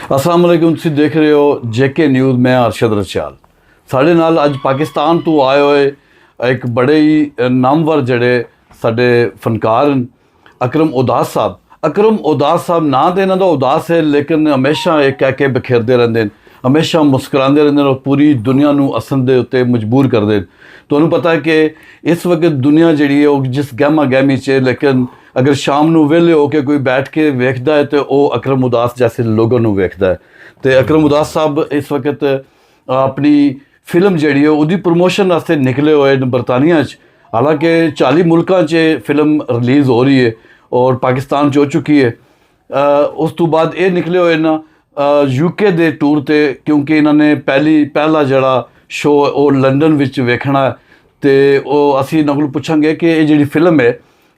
अस्सलाम वालेकुम, तुसीं देख रहे हो जेके न्यूज़। मैं अरशद रचाल। साढ़े नाल अज पाकिस्तान तो आए हुए एक बड़े ही नामवर जड़े साडे फनकार अकरम उदास साहब। अकरम उदास साहब ना तो इन्हों का उदास है, लेकिन हमेशा एक कह के बिखेरते रहते हैं, हमेशा मुस्कुराते रहते हैं और पूरी दुनिया को हसन के उत्ते मजबूर करते हैं। तुहानूं पता है कि इस वक्त दुनिया जी है वो जिस गहमा गहमी च, लेकिन अगर शाम को वेले होके कोई बैठ के वेखदा है तो वह अकरम उदास जैसे लोगों को वेखदा है। तो अकरम उदास साहब इस वक्त अपनी फिल्म जी है उसकी प्रमोशन वास्ते निकले हुए बरतानिया। हालांकि 40 मुल्कों च फिल्म रिलीज़ हो रही है और पाकिस्तान च हो चुकी है। उस तो बाद ये निकले हुए ना यूके दे टूर ते, क्योंकि इन्होंने पहला जड़ा शो वो लंडन विच वेखना है। तो असी इन्हों को पुछांगे कि ये जी फिल्म है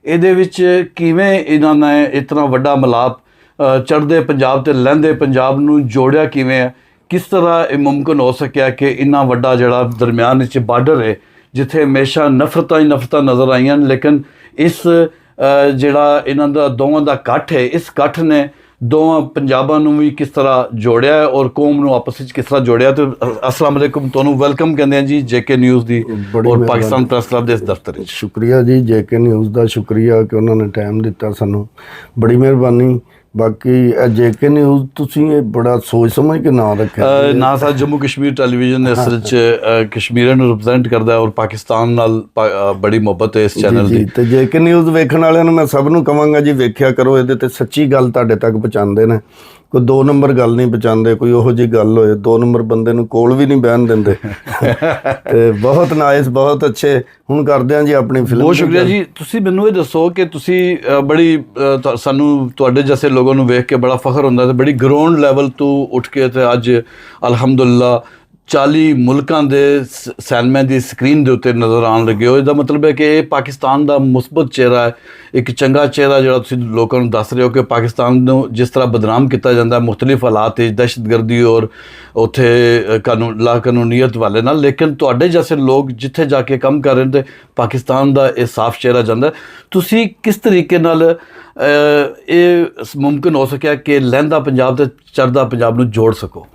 ये किवें इन्होंने इतना वड्डा मिलाप चढ़ते पंजाब ते लहंदे पंजाब नूं जोड़िया किवें है, किस तरह ये मुमकिन हो सकिया कि इन्ना वड्डा जड़ा दरम्यान च बार्डर है जिथे हमेशा नफरत ही नफरत नज़र आईयां, लेकिन इस जड़ा इन्हां दा दोवां दा कट्ठ है, इस कट्ठ ने दोवां पंजाबां नूं भी किस तरह जोड़िया है और कौम नूं आपस में किस तरह जोड़िया। तो अस्सलाम वालेकुम, तुहानूं वेलकम कहंदे हैं जी जेके न्यूज़ दी और पाकिस्तान प्रेस क्लब दे इस दफ्तर। शुक्रिया जी, जेके न्यूज़ का शुक्रिया कि उन्होंने टाइम दिता सानूं, बड़ी मेहरबानी। बाकी जेके न्यूज़ तुसीं बड़ा सोच समझ के नाम रखा ना सा जम्मू कश्मीर टेलीविजन इस कश्मीर नूं रिप्रजेंट करदा है और पाकिस्तान नाल बड़ी मुहब्बत है इस चैनल दी। ते जेके न्यूज़ वेखण वालियां नूं मैं सब नूं कहांगा जी वेख्या करो, इहदे ते सच्ची गल तुहाडे तक पहुंचाਉਂਦੇ ने। कोई 2 नंबर गल नहीं पहुंचाਉਂਦੇ, कोई ओहो जी गल होए 2 नंबर बंदे नूं कोल भी नहीं बहन दिंदे। ते बहुत नाइस, बहुत अच्छे। हुण करदे हां जी अपनी फिल्म। बहुत शुक्रिया जी। तुसीं मैनूं ये दसो कि तुसीं बड़ी सानूं तुहाडे जैसे लोगों नूं वेख के बड़ा फखर हुंदा ते बड़ी ग्राउंड लैवल तो उठ के ते अज अलहमदुलिल्लाह 40 मुल्कां दे सैनमे की स्क्रीन के उत्ते नज़र आन लगे हो। इसका मतलब है कि ये पाकिस्तान का मुस्बत चेहरा है, एक चंगा चेहरा जो तुसीं लोगों को दस रहे हो कि पाकिस्तान को जिस तरह बदनाम किया जाता है मुख्तलिफ हालात दहशतगर्दी और उत्थे लाकानूनीयत वाले नाल, लेकिन तुहाडे जैसे लोग जिथे जाके काम कर रहे हैं तो पाकिस्तान का यह साफ चेहरा जाता है। तुसीं किस तरीके नाल ये मुमकिन हो सकिया कि लहंदा पंजाब ते चढ़दा पंजाब नूं जोड़ सको?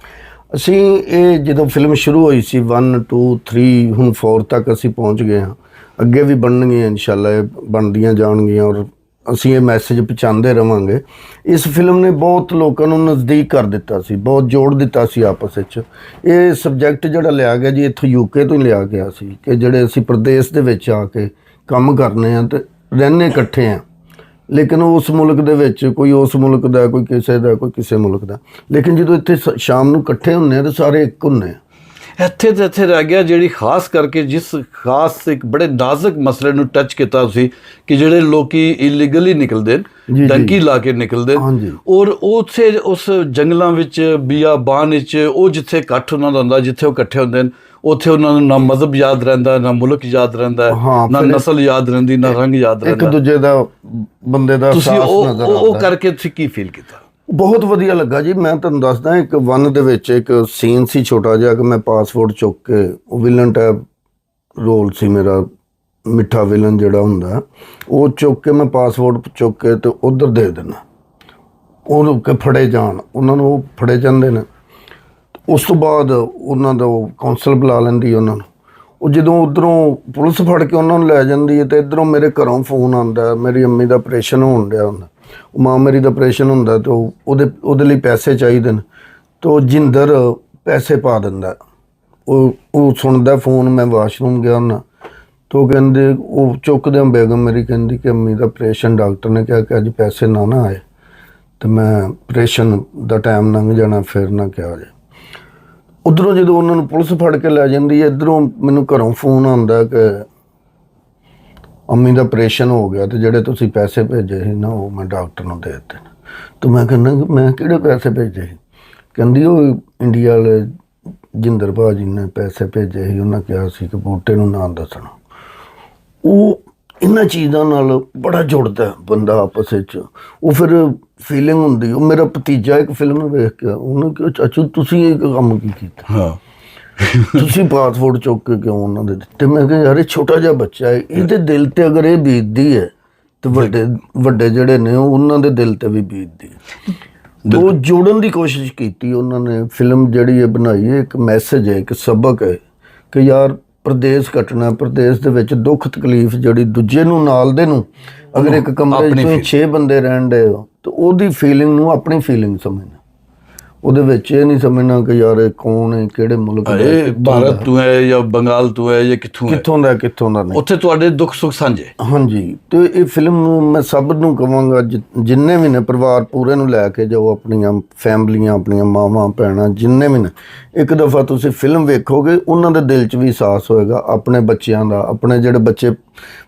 ਅਸੀਂ ਇਹ ਜਦੋਂ ਫਿਲਮ ਸ਼ੁਰੂ ਹੋਈ ਸੀ 1 2 3 ਹੁਣ 4 ਤੱਕ ਅਸੀਂ ਪਹੁੰਚ ਗਏ ਹਾਂ। ਅੱਗੇ ਵੀ ਬਣਨਗੀਆਂ ਇਨਸ਼ਾਅੱਲਾ, ਇਹ ਬਣਦੀਆਂ ਜਾਣਗੀਆਂ ਔਰ ਅਸੀਂ ਇਹ ਮੈਸੇਜ ਪਹੁੰਚਾਉਂਦੇ ਰਵਾਂਗੇ। ਇਸ ਫਿਲਮ ਨੇ ਬਹੁਤ ਲੋਕਾਂ ਨੂੰ ਨਜ਼ਦੀਕ ਕਰ ਦਿੱਤਾ ਸੀ, ਬਹੁਤ ਜੋੜ ਦਿੱਤਾ ਸੀ ਆਪਸ ਵਿੱਚ। ਇਹ ਸਬਜੈਕਟ ਜਿਹੜਾ ਲਿਆ ਗਿਆ ਜੀ ਇੱਥੋਂ ਯੂਕੇ ਤੋਂ ਹੀ ਲਿਆ ਗਿਆ ਸੀ ਕਿ ਜਿਹੜੇ ਅਸੀਂ ਪ੍ਰਦੇਸ਼ ਦੇ ਵਿੱਚ ਆ ਕੇ ਕੰਮ ਕਰਨੇ ਆ ਤੇ ਰਹਿੰਦੇ ਇਕੱਠੇ ਆ, लेकिन उस मुल्क दे विच कोई उस मुल्क दा, कोई किसे दा, कोई किसे मुल्क दा, लेकिन जो इत्थे शाम नूं इकट्ठे हुंदे तो सारे एक हुंदे। ਇੱਥੇ ਤੇ ਇੱਥੇ ਰਹਿ ਗਿਆ ਜਿਹੜੀ ਖਾਸ ਕਰਕੇ ਜਿਸ ਖਾਸ ਇੱਕ ਬੜੇ ਨਾਜ਼ੁਕ ਮਸਲੇ ਨੂੰ ਟੱਚ ਕੀਤਾ ਤੁਸੀਂ ਕਿ ਜਿਹੜੇ ਲੋਕੀ ਇਲੀਗਲੀ ਨਿਕਲਦੇ ਨੇ, ਡੰਕੀ ਲਾ ਕੇ ਨਿਕਲਦੇ ਔਰ ਉੱਥੇ ਉਸ ਜੰਗਲਾਂ ਵਿੱਚ ਬਿਆਬਾਨ ਵਿੱਚ ਉਹ ਜਿੱਥੇ ਇਕੱਠ ਉਹਨਾਂ ਦਾ ਹੁੰਦਾ, ਜਿੱਥੇ ਉਹ ਇਕੱਠੇ ਹੁੰਦੇ ਨੇ ਉੱਥੇ ਉਹਨਾਂ ਨੂੰ ਨਾ ਮਜ਼ਹਬ ਯਾਦ ਰਹਿੰਦਾ, ਨਾ ਮੁਲਕ ਯਾਦ ਰਹਿੰਦਾ, ਨਾ ਨਸਲ ਯਾਦ ਰਹਿੰਦੀ, ਨਾ ਰੰਗ ਯਾਦ ਰਹਿੰਦਾ, ਇੱਕ ਦੂਜੇ ਦਾ ਬੰਦੇ ਦਾ ਤੁਸੀਂ ਉਹ ਕਰਕੇ ਤੁਸੀਂ ਕੀ ਫੀਲ ਕੀਤਾ? बहुत वधिया लगा जी। मैं तुहानूं दसदा एक 1 दे विच एक सीन सी छोटा जिहा कि मैं पासपोर्ट चुक के विलन टाइप रोल सी मेरा, मिठा विलन जिहड़ा हुंदा वो चुक के मैं पासपोर्ट चुक के तो उधर दे देना, ਉਹ ਕਿ ਫੜੇ ਜਾਣ, ਉਹਨਾਂ ਨੂੰ ਫੜੇ ਜਾਂਦੇ ਨੇ। ਉਸ ਤੋਂ ਬਾਅਦ ਉਹਨਾਂ ਦਾ ਕੌਂਸਲ ਬੁਲਾ ਲੈਂਦੀ ਉਹਨਾਂ ਨੂੰ। ਉਹ ਜਦੋਂ ਉੱਧਰੋਂ ਪੁਲਿਸ ਫੜ ਕੇ ਉਹਨਾਂ ਨੂੰ ਲੈ ਜਾਂਦੀ ਹੈ ਤੇ ਇੱਧਰੋਂ ਮੇਰੇ ਘਰੋਂ ਫੋਨ ਆਉਂਦਾ, ਮੇਰੀ ਅੰਮੀ ਦਾ ਆਪਰੇਸ਼ਨ ਹੋਣ ਡਿਆ ਹੁੰਦਾ, ਮਾਂ ਮੇਰੀ ਦਾ ਆਪਰੇਸ਼ਨ ਹੁੰਦਾ ਤੇ ਉਹਦੇ ਲਈ ਪੈਸੇ ਚਾਹੀਦੇ ਨੇ। तो जिंदर पैसे पा दिंदा। वो सुनदा फोन, मैं वाशरूम गया ना तो कहते वो चुकदे बेगम मेरी कहती कि अम्मी का ऑपरेशन, डॉक्टर ने कहा कि अज पैसे ना आए तो मैं ऑपरेशन का टाइम लंघ जाना, फिर ना क्या जाए। उधरों जो उन्होंने पुलिस फड़ के लै जाती है, इधरों मैनू घरों फोन आता कि अम्मी का ऑपरेशन हो गया तो जेडे तुसीं पैसे भेजे ही ना वो मैं डॉक्टर नूं दे दित्ते। तो मैं कहना कि मैं किहड़े पैसे भेजे ही? कहंदी वो इंडिया वाले जिंदर भाजी ने पैसे भेजे ही, उन्हें कहा सी कि बूटे नूं ना दसना। वो इन्हां चीज़ां नाल बड़ा जुड़दा बंदा आपस विच, वो फिर फीलिंग हुंदी। वो मेरा भतीजा एक फिल्म वेख के उन्हें कहा चाचू तुसीं ये काम की कीता? हाँ तुसीं पासपोर्ट चुक के क्यों उन्होंने दे दित्ते? मैं कहा यार छोटा जिहा बच्चा है, इहदे दिल ते अगर ये बीतदी है तो वड्डे जिहड़े ने उन्हां दे दिल ते भी बीतदी है। ਉਹ ਜੋੜਨ ਦੀ ਕੋਸ਼ਿਸ਼ ਕੀਤੀ ਉਹਨਾਂ ਨੇ। ਫਿਲਮ ਜਿਹੜੀ ਇਹ ਬਣਾਈ ਹੈ ਇੱਕ ਮੈਸੇਜ ਹੈ, ਇੱਕ ਸਬਕ ਹੈ ਕਿ ਯਾਰ ਪ੍ਰਦੇਸ਼ ਕੱਟਣਾ, ਪ੍ਰਦੇਸ਼ ਦੇ ਵਿੱਚ ਦੁੱਖ ਤਕਲੀਫ ਜਿਹੜੀ ਦੂਜੇ ਨੂੰ ਨਾਲ ਦੇ ਨੂੰ, ਅਗਰ ਇੱਕ ਕਮਰੇ 'ਚ ਤੁਸੀਂ 6 ਬੰਦੇ ਰਹਿਣ ਦੇ ਹੋ ਤਾਂ ਉਹਦੀ ਫੀਲਿੰਗ ਨੂੰ ਆਪਣੀ ਫੀਲਿੰਗ ਸਮਝਣਾ। ਉਹਦੇ ਵਿੱਚ ਇਹ ਨਹੀਂ ਸਮਝਣਾ ਕਿ ਯਾਰ ਇਹ ਕੌਣ ਹੈ, ਕਿਹੜੇ ਮੁਲਕ ਦਾ, ਭਾਰਤ ਤੋਂ ਹੈ ਜਾਂ ਬੰਗਾਲ ਤੋਂ ਹੈ ਜਾਂ ਕਿੱਥੋਂ ਦਾ ਨਹੀਂ। ਉੱਥੇ ਤੁਹਾਡੇ ਦੁੱਖ ਸੁੱਖ ਸਾਂਝੇ। ਹਾਂਜੀ, ਤੇ ਇਹ ਫਿਲਮ ਨੂੰ ਮੈਂ ਸਭ ਨੂੰ ਕਹਾਂਗਾ ਜਿੰਨੇ ਵੀ ਨੇ ਪਰਿਵਾਰ ਪੂਰੇ ਨੂੰ ਲੈ ਕੇ ਜਾਓ, ਆਪਣੀਆਂ ਫੈਮਲੀਆਂ, ਆਪਣੀਆਂ ਮਾਵਾਂ ਭੈਣਾਂ ਜਿੰਨੇ ਵੀ ਨੇ, ਇੱਕ ਦਫਾ ਤੁਸੀਂ ਫਿਲਮ ਵੇਖੋਗੇ ਉਹਨਾਂ ਦੇ ਦਿਲ 'ਚ ਵੀ ਅਹਿਸਾਸ ਹੋਏਗਾ ਆਪਣੇ ਬੱਚਿਆਂ ਦਾ, ਆਪਣੇ ਜਿਹੜੇ ਬੱਚੇ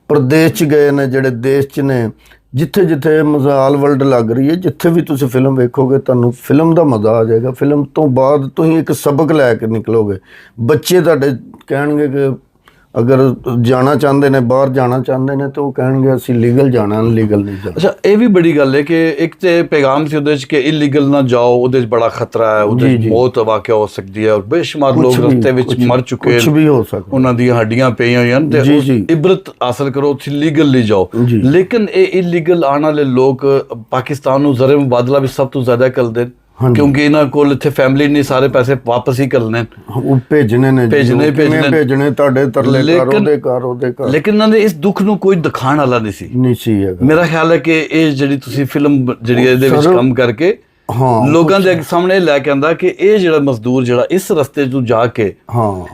ਪ੍ਰਦੇਸ਼ 'ਚ ਗਏ ਨੇ, ਜਿਹੜੇ ਦੇਸ਼ 'ਚ ਨੇ, ਜਿੱਥੇ ਜਿੱਥੇ ਮਜ਼ਾਲ ਵਰਲਡ ਲੱਗ ਰਹੀ ਹੈ, ਜਿੱਥੇ ਵੀ ਤੁਸੀਂ ਫਿਲਮ ਵੇਖੋਗੇ ਤੁਹਾਨੂੰ ਫਿਲਮ ਦਾ ਮਜ਼ਾ ਆ ਜਾਏਗਾ। ਫਿਲਮ ਤੋਂ ਬਾਅਦ ਤੁਸੀਂ ਇੱਕ ਸਬਕ ਲੈ ਕੇ ਨਿਕਲੋਗੇ। ਬੱਚੇ ਤੁਹਾਡੇ ਕਹਿਣਗੇ ਕਿ ਅਗਰ ਜਾਣਾ ਚਾਹੁੰਦੇ ਨੇ, ਬਾਹਰ ਜਾਣਾ ਚਾਹੁੰਦੇ ਨੇ, ਤਾਂ ਉਹ ਕਹਿਣਗੇ ਅਸੀਂ ਲੀਗਲ ਜਾਣਾ, ਅਨਲੀਗਲ ਨਹੀਂ ਜਾਣਾ। ਅੱਛਾ, ਇਹ ਵੀ ਬੜੀ ਗੱਲ ਹੈ ਕਿ ਇੱਕ ਤੇ ਪੈਗਾਮ ਸੀ ਉਹਦੇ 'ਚ ਕਿ ਇਲੀਗਲ ਨਾ ਜਾਓ, ਉਹਦੇ 'ਚ ਬੜਾ ਖਤਰਾ ਹੈ, ਉਹਦੇ 'ਚ ਬਹੁਤ ਵਾਕਿਆ ਹੋ ਸਕਦੀ ਹੈ ਔਰ ਬੇਸ਼ੁਮਾਰ ਲੋਕ ਰਸਤੇ ਵਿੱਚ ਮਰ ਚੁੱਕੇ, ਕੁਛ ਵੀ ਹੋ ਸਕਦਾ, ਉਹਨਾਂ ਦੀਆਂ ਹੱਡੀਆਂ ਪਈਆਂ ਹੋਈਆਂ ਤੇ ਇਬਰਤ ਹਾਸਲ ਕਰੋ, ਉੱਥੇ ਲੀਗਲੀ ਜਾਓ। ਲੇਕਿਨ ਇਹ ਇਲੀਗਲ ਆਉਣ ਵਾਲੇ ਲੋਕ ਪਾਕਿਸਤਾਨ ਨੂੰ ਜ਼ਰ ਮੁਬਾਦਲਾ ਵੀ ਸਭ ਤੋਂ ਜ਼ਿਆਦਾ ਕਰਦੇ, ਕਿਉਂਕਿ ਇਹਨਾਂ ਕੋਲ ਇੱਥੇ ਫੈਮਿਲੀ ਨਹੀਂ, ਸਾਰੇ ਪੈਸੇ ਵਾਪਸ ਹੀ ਕਰਨੇ, ਉਹ ਭੇਜਣੇ ਤੁਹਾਡੇ ਤਰਲੇ ਕਰ ਉਹਦੇ ਕਰ। ਲੇਕਿਨ ਇਹਨਾਂ ਦੇ ਇਸ ਦੁੱਖ ਨੂੰ ਕੋਈ ਦਿਖਾਉਣ ਵਾਲਾ ਨਹੀਂ ਸੀ ਹੈਗਾ। ਮੇਰਾ ਖਿਆਲ ਹੈ ਕਿ ਇਹ ਜਿਹੜੀ ਤੁਸੀਂ ਫਿਲਮ ਜਿਹੜੀ ਇਹਦੇ ਵਿੱਚ ਕੰਮ ਕਰਕੇ ਲੋਕਾਂ ਦੇ ਸਾਹਮਣੇ ਲੈ ਕੇ ਆਂਦਾ ਕਿ ਇਹ ਜਿਹੜਾ ਮਜ਼ਦੂਰ ਜਿਹੜਾ ਇਸ ਰਸਤੇ ਤੋਂ ਜਾ ਕੇ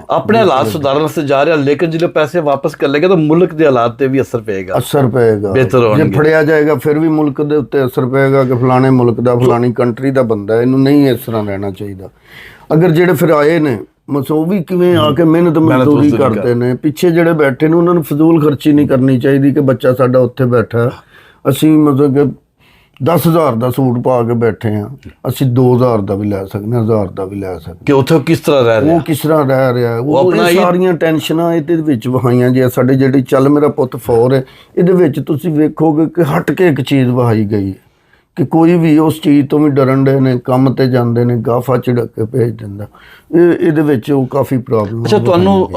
ਆਪਣੇ ਹਾਲਾਤ ਸੁਧਾਰਨ ਵਾਸਤੇ ਜਾ ਰਿਹਾ, ਲੇਕਿਨ ਜਿਹੜੇ ਪੈਸੇ ਵਾਪਸ ਕਰ ਲੇਗਾ ਤਾਂ ਮੁਲਕ ਦੇ ਹਾਲਾਤ ਤੇ ਵੀ ਅਸਰ ਪਏਗਾ ਬਿਹਤਰ ਹੋਣਗੇ। ਜੇ ਫੜਿਆ ਜਾਏਗਾ ਫਿਰ ਵੀ ਮੁਲਕ ਦੇ ਉੱਤੇ ਅਸਰ ਪਏਗਾ ਕਿ ਫਲਾਣੇ ਮੁਲਕ ਦਾ, ਫਲਾਣੀ ਕੰਟਰੀ ਦਾ ਬੰਦਾ, ਇਹਨੂੰ ਨਹੀਂ ਇਸ ਤਰ੍ਹਾਂ ਰਹਿਣਾ ਚਾਹੀਦਾ। ਅਗਰ ਜਿਹੜੇ ਫਿਰ ਆਏ ਨੇ ਉਹ ਵੀ ਕਿਵੇਂ ਆ ਕੇ ਮਿਹਨਤ ਮਜ਼ਦੂਰੀ ਕਰਦੇ ਨੇ, ਪਿੱਛੇ ਜਿਹੜੇ ਬੈਠੇ ਨੇ ਉਹਨਾਂ ਨੂੰ ਫਜ਼ੂਲ ਖਰਚੀ ਨਹੀਂ ਕਰਨੀ ਚਾਹੀਦੀ ਕਿ ਬੱਚਾ ਸਾਡਾ ਉੱਥੇ ਬੈਠਾ, ਅਸੀਂ ਮਤਲਬ ਕਿ 10,000 ਦਾ ਸੂਟ ਪਾ ਕੇ ਬੈਠੇ ਹਾਂ, ਅਸੀਂ 2,000 ਦਾ ਵੀ ਲੈ ਸਕਦੇ ਹਾਂ, 1,000 ਦਾ ਵੀ ਲੈ ਸਕਦੇ ਕਿ ਉੱਥੇ ਕਿਸ ਤਰ੍ਹਾਂ ਰਹਿ ਰਿਹਾ, ਉਹ ਕਿਸ ਤਰ੍ਹਾਂ ਰਹਿ ਰਿਹਾ, ਉਹ ਸਾਰੀਆਂ ਟੈਨਸ਼ਨਾਂ ਇਹਦੇ ਵਿੱਚ ਵਹਾਈਆਂ। ਜੇ ਸਾਡੇ ਜਿਹੜੀ ਚੱਲ ਮੇਰਾ ਪੁੱਤ ਫੌਰ ਹੈ, ਇਹਦੇ ਵਿੱਚ ਤੁਸੀਂ ਵੇਖੋਗੇ ਕਿ ਹਟ ਕੇ ਇੱਕ ਚੀਜ਼ ਵਹਾਈ ਗਈ ਹੈ ਕਿ ਕੋਈ ਵੀ ਉਸ ਚੀਜ਼ ਤੋਂ ਵੀ ਡਰਨ ਦੇ ਨੇ, ਕੰਮ ਤੇ ਜਾਂਦੇ ਨੇ, ਗਾਫਾ ਝਿੜਕ ਕੇ ਭੇਜ ਦਿੰਦਾ। ਇਹਦੇ ਵਿੱਚ ਉਹ ਕਾਫੀ ਪ੍ਰੋਬਲਮ। ਅੱਛਾ, ਤੁਹਾਨੂੰ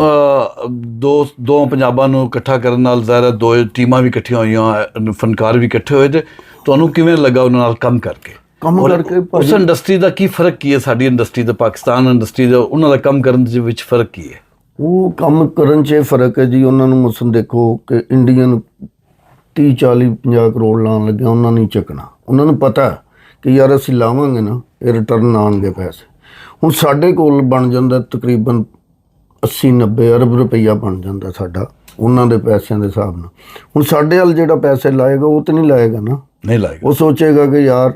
ਦੋ ਪੰਜਾਬਾਂ ਨੂੰ ਇਕੱਠਾ ਕਰਨ ਨਾਲ ਜ਼ਾਹਿਰ ਦੋ ਟੀਮਾਂ ਵੀ ਇਕੱਠੀਆਂ ਹੋਈਆਂ, ਫਨਕਾਰ ਵੀ ਇਕੱਠੇ ਹੋਏ, ਤੇ ਤੁਹਾਨੂੰ ਕਿਵੇਂ ਲੱਗਾ ਉਹਨਾਂ ਨਾਲ ਕੰਮ ਕਰਕੇ? ਉਸ ਇੰਡਸਟਰੀ ਦਾ ਕੀ ਫਰਕ ਕੀ ਹੈ, ਸਾਡੀ ਇੰਡਸਟਰੀ ਦਾ, ਪਾਕਿਸਤਾਨ ਇੰਡਸਟਰੀ ਦਾ, ਉਹਨਾਂ ਦਾ ਕੰਮ ਕਰਨ ਦੇ ਵਿੱਚ ਫਰਕ ਕੀ ਹੈ? ਉਹ ਕੰਮ ਕਰਨ 'ਚ ਫਰਕ ਹੈ ਜੀ। ਉਹਨਾਂ ਨੂੰ ਮਸਲ ਦੇਖੋ ਕਿ ਇੰਡੀਅਨ 30, 40, 50 ਕਰੋੜ ਲਾਉਣ ਲੱਗਿਆ, ਉਹਨਾਂ ਨਹੀਂ ਚੱਕਣਾ। ਉਹਨਾਂ ਨੂੰ ਪਤਾ ਕਿ ਯਾਰ ਅਸੀਂ ਲਾਵਾਂਗੇ ਨਾ, ਇਹ ਰਿਟਰਨ ਆਉਣਗੇ ਪੈਸੇ। ਹੁਣ ਸਾਡੇ ਕੋਲ ਬਣ ਜਾਂਦਾ ਤਕਰੀਬਨ 80-90 ਅਰਬ ਰੁਪਈਆ ਬਣ ਜਾਂਦਾ ਸਾਡਾ, ਉਹਨਾਂ ਦੇ ਪੈਸਿਆਂ ਦੇ ਹਿਸਾਬ ਨਾਲ। ਹੁਣ ਸਾਡੇ ਵੱਲ ਜਿਹੜਾ ਪੈਸੇ ਲਾਏਗਾ ਉਹ ਤਾਂ ਨਹੀਂ ਲਾਏਗਾ ਨਾ, ਨਹੀਂ ਲਾਏਗਾ। ਉਹ ਸੋਚੇਗਾ ਕਿ ਯਾਰ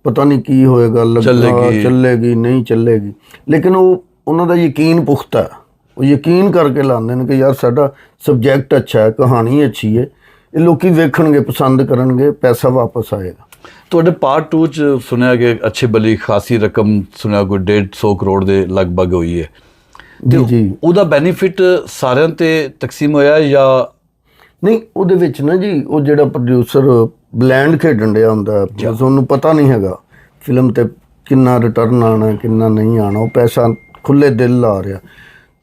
ਪਤਾ ਨਹੀਂ ਕੀ ਹੋਏਗਾ, ਚੱਲੇਗੀ ਨਹੀਂ ਚੱਲੇਗੀ। ਲੇਕਿਨ ਉਹਨਾਂ ਦਾ ਯਕੀਨ ਪੁਖਤਾ ਹੈ, ਉਹ ਯਕੀਨ ਕਰਕੇ ਲਾਉਂਦੇ ਨੇ ਕਿ ਯਾਰ ਸਾਡਾ ਸਬਜੈਕਟ ਅੱਛਾ ਹੈ, ਕਹਾਣੀ ਅੱਛੀ ਹੈ, ਇਹ ਲੋਕੀ ਵੇਖਣਗੇ, ਪਸੰਦ ਕਰਨਗੇ, ਪੈਸਾ ਵਾਪਸ ਆਏਗਾ। ਤੁਹਾਡੇ ਪਾਰਟ 2 'ਚ ਸੁਣਿਆ ਕਿ ਅੱਛੀ ਬਲੀ ਖਾਸੀ ਰਕਮ ਸੁਣਿਆ ਕੋਈ 150 ਕਰੋੜ ਦੇ ਲਗਭਗ ਹੋਈ ਹੈ ਜੀ। ਉਹਦਾ ਬੈਨੀਫਿਟ ਸਾਰਿਆਂ ਤੇ ਤਕਸੀਮ ਹੋਇਆ ਜਾਂ ਨਹੀਂ? ਉਹਦੇ ਵਿੱਚ ਨਾ ਜੀ ਉਹ ਜਿਹੜਾ ਪ੍ਰੋਡਿਊਸਰ ਬਲੈਂਡ ਖੇਡਣ ਡਿਆ ਹੁੰਦਾ, ਉਹਨੂੰ ਪਤਾ ਨਹੀਂ ਹੈਗਾ ਫਿਲਮ ਤੇ ਕਿੰਨਾ ਰਿਟਰਨ ਆਉਣਾ ਕਿੰਨਾ ਨਹੀਂ ਆਉਣਾ, ਉਹ ਪੈਸਾ ਖੁੱਲੇ ਦਿਲ ਲਾ ਰਿਹਾ,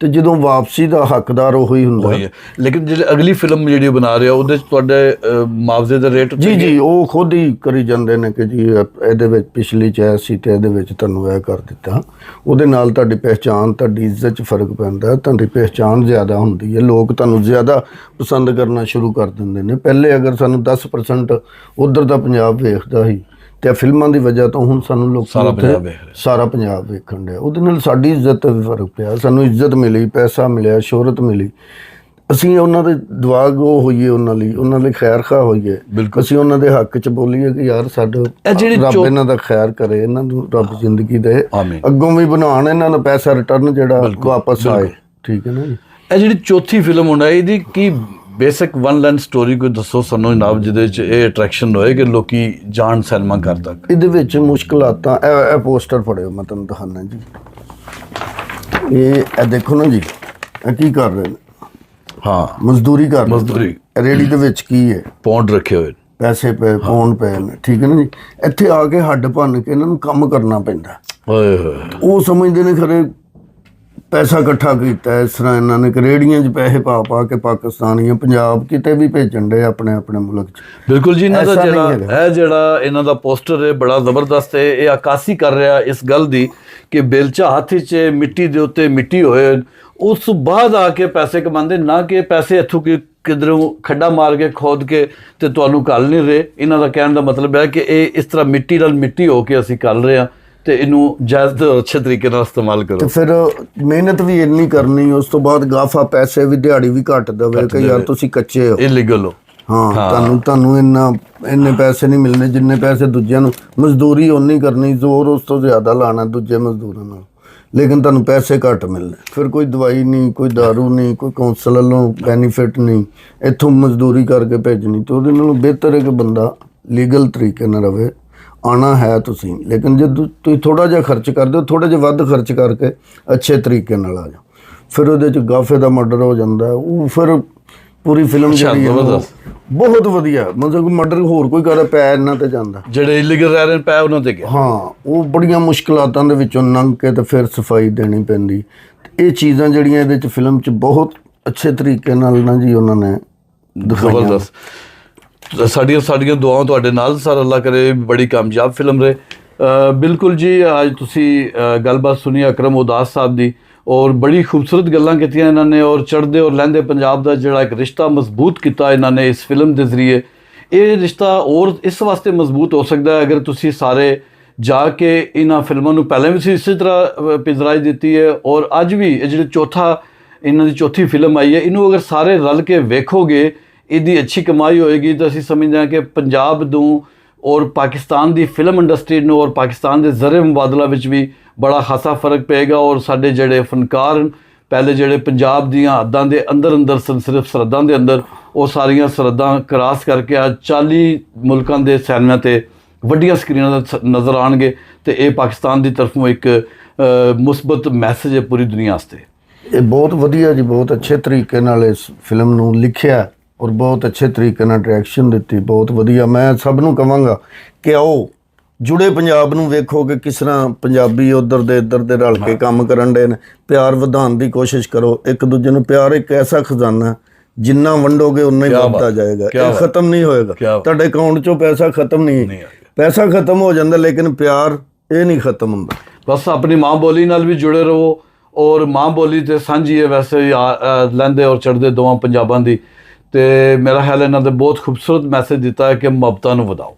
ਤੇ ਜਦੋਂ ਵਾਪਸੀ ਦਾ ਹੱਕਦਾਰ ਉਹ ਹੀ ਹੁੰਦਾ। ਲੇਕਿਨ ਜਿਹੜੇ ਅਗਲੀ ਫਿਲਮ ਜਿਹੜੀ ਬਣਾ ਰਿਹਾ ਉਹਦੇ 'ਚ ਤੁਹਾਡੇ ਮੁਆਵਜ਼ੇ ਦਾ ਰੇਟ ਜੀ ਉਹ ਖੁਦ ਹੀ ਕਰੀ ਜਾਂਦੇ ਨੇ ਕਿ ਜੀ ਇਹਦੇ ਵਿੱਚ ਪਿਛਲੀ 'ਚ ਐ ਸੀ ਤੇ ਇਹਦੇ ਵਿੱਚ ਤੁਹਾਨੂੰ ਇਹ ਕਰ ਦਿੱਤਾ। ਉਹਦੇ ਨਾਲ ਤੁਹਾਡੀ ਪਹਿਚਾਣ, ਤੁਹਾਡੀ ਇੱਜ਼ਤ 'ਚ ਫਰਕ ਪੈਂਦਾ, ਤੁਹਾਡੀ ਪਹਿਚਾਣ ਜ਼ਿਆਦਾ ਹੁੰਦੀ ਹੈ, ਲੋਕ ਤੁਹਾਨੂੰ ਜ਼ਿਆਦਾ ਪਸੰਦ ਕਰਨਾ ਸ਼ੁਰੂ ਕਰ ਦਿੰਦੇ ਨੇ। ਪਹਿਲੇ ਅਗਰ ਸਾਨੂੰ 10% ਉੱਧਰ ਦਾ ਪੰਜਾਬ ਵੇਖਦਾ ਸੀ ਤੇ ਫਿਲਮਾਂ ਦੀ ਵਜ੍ਹਾ ਤੋਂ ਹੁਣ ਸਾਨੂੰ ਲੋਕ ਸਾਰਾ ਪੰਜਾਬ ਵੇਖਣ ਡਿਆ। ਉਹਦੇ ਨਾਲ ਸਾਡੀ ਇੱਜ਼ਤ 'ਤੇ ਵੀ ਫਰਕ ਪਿਆ, ਸਾਨੂੰ ਇੱਜ਼ਤ ਮਿਲੀ, ਪੈਸਾ ਮਿਲਿਆ, ਸ਼ੋਹਰਤ ਮਿਲੀ। ਅਸੀਂ ਉਹਨਾਂ ਦੇ ਦੁਆਗੋ ਹੋਈਏ, ਉਹਨਾਂ ਲਈ ਖੈਰ ਖਾ ਹੋਈਏ। ਅਸੀਂ ਉਹਨਾਂ ਦੇ ਹੱਕ 'ਚ ਬੋਲੀਏ ਕਿ ਯਾਰ ਸਾਡਾ ਰੱਬ ਇਹਨਾਂ ਦਾ ਖੈਰ ਕਰੇ, ਇਹਨਾਂ ਨੂੰ ਰੱਬ ਜ਼ਿੰਦਗੀ ਦੇ, ਅੱਗੋਂ ਵੀ ਬਣਾਉਣ ਇਹਨਾਂ ਦਾ ਪੈਸਾ ਰਿਟਰਨ ਜਿਹੜਾ ਵਾਪਸ ਆਏ। ਠੀਕ ਹੈ ਨਾ ਜੀ। ਇਹ ਜਿਹੜੀ ਚੌਥੀ ਫਿਲਮ ਹੋਣਾ, ਇਹਦੀ ਕੀ ਬੇਸਿਕ ਵਨ ਲਾਈਨ ਸਟੋਰੀ ਕੋਈ ਦੱਸੋ ਸਾਨੂੰ ਜਨਾਬ, ਜਿਹਦੇ ਵਿੱਚ ਇਹ ਅਟਰੈਕਸ਼ਨ ਹੋਏ ਕਿ ਲੋਕੀ ਜਾਣ ਸਿਨੇਮਾ ਘਰ ਤੱਕ? ਇਹਦੇ ਵਿੱਚ ਮੁਸ਼ਕਲਾਤਾਂ, ਇਹ ਪੋਸਟਰ ਫੜਿਓ, ਮੈਂ ਤੁਹਾਨੂੰ ਦਿਖਾਉਂਦਾ ਜੀ। ਇਹ ਦੇਖੋ ਨਾ ਜੀ, ਇਹ ਕੀ ਕਰ ਰਹੇ ਨੇ? ਮਜ਼ਦੂਰੀ ਕਰ ਰਹੇ। ਰੇੜੀ ਦੇ ਵਿੱਚ ਕੀ ਹੈ? ਪੌਂਡ ਰੱਖੇ ਹੋਏ, ਪੈਸੇ ਪਏ, ਪੌਂਡ ਪਏ ਨੇ। ਠੀਕ ਹੈ ਨਾ ਜੀ। ਇੱਥੇ ਆ ਕੇ ਹੱਡ ਭੰਨ ਕੇ ਇਹਨਾਂ ਨੂੰ ਕੰਮ ਕਰਨਾ ਪੈਂਦਾ। ਉਹ ਸਮਝਦੇ ਨੇ ਖਰੇ ਪੈਸਾ ਇਕੱਠਾ ਕੀਤਾ ਇਸ ਤਰ੍ਹਾਂ ਇਹਨਾਂ ਨੇ ਰੇੜੀਆਂ 'ਚ ਪੈਸੇ ਪਾ ਪਾ ਕੇ ਪਾਕਿਸਤਾਨੀਆਂ ਪੰਜਾਬ ਕਿਤੇ ਵੀ ਭੇਜਣ ਦੇ ਆਪਣੇ ਆਪਣੇ ਮੁਲਕ 'ਚ। ਬਿਲਕੁਲ ਜੀ, ਇਹਨਾਂ ਦਾ ਐਸਾ ਨਹੀਂ ਜਿਹੜਾ ਹੈਗਾ। ਇਹ ਜਿਹੜਾ ਇਹਨਾਂ ਦਾ ਪੋਸਟਰ ਹੈ ਬੜਾ ਜ਼ਬਰਦਸਤ ਹੈ। ਇਹ ਅਕਾਸੀ ਕਰ ਰਿਹਾ ਇਸ ਗੱਲ ਦੀ ਕਿ ਬੇਲਚਾ ਹੱਥ 'ਚ ਮਿੱਟੀ ਦੇ ਉੱਤੇ ਮਿੱਟੀ ਹੋਏ, ਉਸ ਬਾਅਦ ਆ ਕੇ ਪੈਸੇ ਕਮਾਉਂਦੇ, ਨਾ ਕਿ ਪੈਸੇ ਇੱਥੋਂ ਕਿਧਰੋਂ ਖੱਡਾ ਮਾਰ ਕੇ ਖੋਦ ਕੇ ਤੇ ਤੁਹਾਨੂੰ ਘੱਲ ਨਹੀਂ ਰਹੇ। ਇਹਨਾਂ ਦਾ ਕਹਿਣ ਦਾ ਮਤਲਬ ਹੈ ਕਿ ਇਹ ਇਸ ਤਰ੍ਹਾਂ ਮਿੱਟੀ ਨਾਲ ਮਿੱਟੀ ਹੋ ਕੇ ਅਸੀਂ ਘੱਲ ਰਹੇ ਹਾਂ ਤੇ ਇਹਨੂੰ ਜਾਇਜ਼ ਤੇ ਅੱਛੇ ਤਰੀਕੇ ਨਾਲ ਇਸਤੇਮਾਲ ਕਰੋ। ਤੇ ਫਿਰ ਮਿਹਨਤ ਵੀ ਇੰਨੀ ਕਰਨੀ, ਉਸ ਤੋਂ ਬਾਅਦ ਗਾਫਾ ਪੈਸੇ ਵੀ ਦਿਹਾੜੀ ਵੀ ਘੱਟ ਦੇਵੇ ਕਿ ਯਾਰ ਤੁਸੀਂ ਕੱਚੇ ਹੋ, ਇਲੀਗਲ ਹੋ। ਹਾਂ, ਤੁਹਾਨੂੰ ਇੰਨੇ ਪੈਸੇ ਨਹੀਂ ਮਿਲਣੇ ਜਿੰਨੇ ਪੈਸੇ ਦੂਜਿਆਂ ਨੂੰ। ਮਜ਼ਦੂਰੀ ਓਨੀ ਕਰਨੀ, ਜ਼ੋਰ ਉਸ ਤੋਂ ਜ਼ਿਆਦਾ ਲਾਣਾ ਦੂਜੇ ਮਜ਼ਦੂਰਾਂ ਨਾਲ, ਲੇਕਿਨ ਤੁਹਾਨੂੰ ਪੈਸੇ ਘੱਟ ਮਿਲਣੇ। ਫਿਰ ਕੋਈ ਦਵਾਈ ਨਹੀਂ, ਕੋਈ ਦਾਰੂ ਨਹੀਂ, ਕੋਈ ਕੌਂਸਲ ਵੱਲੋਂ ਬੈਨੀਫਿਟ ਨਹੀਂ, ਇੱਥੋਂ ਮਜ਼ਦੂਰੀ ਕਰਕੇ ਭੇਜਣੀ। ਤੇ ਉਹਦੇ ਨਾਲੋਂ ਬਿਹਤਰ ਹੈ ਕਿ ਬੰਦਾ ਲੀਗਲ ਤਰੀਕੇ ਨਾਲ ਰਵੇ। ਆਉਣਾ ਹੈ ਤੁਸੀਂ, ਲੇਕਿਨ ਜੇ ਤੁਸੀਂ ਥੋੜ੍ਹਾ ਜਿਹਾ ਖਰਚ ਕਰਦੇ ਹੋ, ਥੋੜ੍ਹਾ ਜਿਹਾ ਵੱਧ ਖਰਚ ਕਰਕੇ ਅੱਛੇ ਤਰੀਕੇ ਨਾਲ ਆ ਜਾਓ। ਫਿਰ ਉਹਦੇ 'ਚ ਗਾਫੇ ਦਾ ਮਰਡਰ ਹੋ ਜਾਂਦਾ, ਉਹ ਫਿਰ ਪੂਰੀ ਫਿਲਮ ਜਿਹੜੀ ਹੈ ਬਹੁਤ ਵਧੀਆ, ਮਤਲਬ ਮਰਡਰ ਹੋਰ ਕੋਈ ਕਰਦਾ ਪੈ ਇਹਨਾਂ ਤੇ ਜਾਂਦਾ, ਜਿਹੜੇ ਇਲੀਗਲ ਰਹਿ ਰਹੇ ਪੈ ਉਹਨਾਂ ਤੇ ਗਿਆ। ਹਾਂ, ਉਹ ਬੜੀਆਂ ਮੁਸ਼ਕਲਾਤਾਂ ਦੇ ਵਿੱਚੋਂ ਲੰਘ ਕੇ ਤੇ ਫਿਰ ਸਫਾਈ ਦੇਣੀ ਪੈਂਦੀ। ਇਹ ਚੀਜ਼ਾਂ ਜਿਹੜੀਆਂ ਇਹਦੇ 'ਚ ਫਿਲਮ 'ਚ ਬਹੁਤ ਅੱਛੇ ਤਰੀਕੇ ਨਾਲ ਨਾ ਜੀ ਉਹਨਾਂ ਨੇ ਦਿਖਾਈਆਂ। ਜ਼ਬਰਦਸਤ। ਸਾਡੀਆਂ ਦੁਆਵਾਂ ਤੁਹਾਡੇ ਨਾਲ, ਸਰ ਅੱਲਾ ਕਰੇ ਬੜੀ ਕਾਮਯਾਬ ਫਿਲਮ ਰਹੇ। ਬਿਲਕੁਲ ਜੀ, ਅੱਜ ਤੁਸੀਂ ਗੱਲਬਾਤ ਸੁਣੀ ਅਕਰਮ ਉਦਾਸ ਸਾਹਿਬ ਦੀ, ਔਰ ਬੜੀ ਖੂਬਸੂਰਤ ਗੱਲਾਂ ਕੀਤੀਆਂ ਇਹਨਾਂ ਨੇ, ਔਰ ਚੜ੍ਹਦੇ ਔਰ ਲਹਿੰਦੇ ਪੰਜਾਬ ਦਾ ਜਿਹੜਾ ਇੱਕ ਰਿਸ਼ਤਾ ਮਜ਼ਬੂਤ ਕੀਤਾ ਇਹਨਾਂ ਨੇ ਇਸ ਫਿਲਮ ਦੇ ਜ਼ਰੀਏ। ਇਹ ਰਿਸ਼ਤਾ ਔਰ ਇਸ ਵਾਸਤੇ ਮਜ਼ਬੂਤ ਹੋ ਸਕਦਾ ਹੈ ਅਗਰ ਤੁਸੀਂ ਸਾਰੇ ਜਾ ਕੇ ਇਹਨਾਂ ਫਿਲਮਾਂ ਨੂੰ, ਪਹਿਲਾਂ ਵੀ ਤੁਸੀਂ ਇਸੇ ਤਰ੍ਹਾਂ ਪਿਜ਼ਰਾਈ ਦਿੱਤੀ ਹੈ ਔਰ ਅੱਜ ਵੀ ਇਹ ਜਿਹੜੇ ਇਹਨਾਂ ਦੀ ਚੌਥੀ ਫਿਲਮ ਆਈ ਹੈ, ਇਹਨੂੰ ਅਗਰ ਸਾਰੇ ਰਲ ਕੇ ਵੇਖੋਗੇ, ਇਹਦੀ ਅੱਛੀ ਕਮਾਈ ਹੋਏਗੀ ਤਾਂ ਅਸੀਂ ਸਮਝਦੇ ਹਾਂ ਕਿ ਪੰਜਾਬ ਨੂੰ ਔਰ ਪਾਕਿਸਤਾਨ ਦੀ ਫਿਲਮ ਇੰਡਸਟਰੀ ਨੂੰ ਔਰ ਪਾਕਿਸਤਾਨ ਦੇ ਜ਼ਰ ਮੁਬਾਦਲਾ ਵਿੱਚ ਵੀ ਬੜਾ ਖਾਸਾ ਫਰਕ ਪਏਗਾ। ਔਰ ਸਾਡੇ ਜਿਹੜੇ ਫਨਕਾਰ ਪਹਿਲੇ ਜਿਹੜੇ ਪੰਜਾਬ ਦੀਆਂ ਹੱਦਾਂ ਦੇ ਅੰਦਰ ਸਨ, ਸਿਰਫ ਸਰਹੱਦਾਂ ਦੇ ਅੰਦਰ, ਉਹ ਸਾਰੀਆਂ ਸਰਹੱਦਾਂ ਕਰਾਸ ਕਰਕੇ ਅੱਜ 40 ਮੁਲਕਾਂ ਦੇ ਸਿਨੇਮਿਆਂ ਤੇ ਵੱਡੀਆਂ ਸਕਰੀਨਾਂ ਤੇ ਨਜ਼ਰ ਆਉਣਗੇ। ਤੇ ਇਹ ਪਾਕਿਸਤਾਨ ਦੀ ਤਰਫੋਂ ਇੱਕ ਮੁਸਬਤ ਮੈਸੇਜ ਹੈ ਪੂਰੀ ਦੁਨੀਆ ਵਾਸਤੇ। ਇਹ ਬਹੁਤ ਵਧੀਆ ਜੀ, ਬਹੁਤ ਅੱਛੇ ਤਰੀਕੇ ਨਾਲ ਇਸ ਫਿਲਮ ਨੂੰ ਲਿਖਿਆ ਔਰ ਬਹੁਤ ਅੱਛੇ ਤਰੀਕੇ ਨਾਲ ਡਾਇਰੈਕਸ਼ਨ ਦਿੱਤੀ, ਬਹੁਤ ਵਧੀਆ। ਮੈਂ ਸਭ ਨੂੰ ਕਹਾਂਗਾ ਕਿ ਆਓ ਜੁੜੇ ਪੰਜਾਬ ਨੂੰ ਵੇਖੋ ਕਿ ਕਿਸ ਤਰ੍ਹਾਂ ਪੰਜਾਬੀ ਉੱਧਰ ਦੇ ਰਲ ਕੇ ਕੰਮ ਕਰਨ ਦੇ ਨੇ। ਪਿਆਰ ਵਧਾਉਣ ਦੀ ਕੋਸ਼ਿਸ਼ ਕਰੋ ਇੱਕ ਦੂਜੇ ਨੂੰ। ਪਿਆਰ ਇੱਕ ਐਸਾ ਖਜ਼ਾਨਾ, ਜਿੰਨਾ ਵੰਡੋਗੇ ਉਨਾ ਹੀ ਵੱਧਦਾ ਜਾਏਗਾ, ਇਹ ਖਤਮ ਨਹੀਂ ਹੋਏਗਾ। ਤੁਹਾਡੇ ਅਕਾਊਂਟ 'ਚੋਂ ਪੈਸਾ ਖਤਮ ਨਹੀਂ, ਪੈਸਾ ਖਤਮ ਹੋ ਜਾਂਦਾ, ਲੇਕਿਨ ਪਿਆਰ ਇਹ ਨਹੀਂ ਖਤਮ ਹੁੰਦਾ। ਬਸ ਆਪਣੀ ਮਾਂ ਬੋਲੀ ਨਾਲ ਵੀ ਜੁੜੇ ਰਹੋ, ਔਰ ਮਾਂ ਬੋਲੀ ਤੇ ਸਾਂਝੀ ਹੈ ਵੈਸੇ ਲਹਿੰਦੇ ਔਰ ਚੜ੍ਹਦੇ ਦੋਵਾਂ ਪੰਜਾਬਾਂ ਦੀ। ਤੇ ਮੇਰਾ ਖਿਆਲ ਇਹਨਾਂ ਦੇ ਬਹੁਤ ਖੂਬਸੂਰਤ ਮੈਸੇਜ ਦਿੱਤਾ ਹੈ ਕਿ ਮੁਹੱਬਤਾਂ ਨੂੰ ਵਧਾਓ।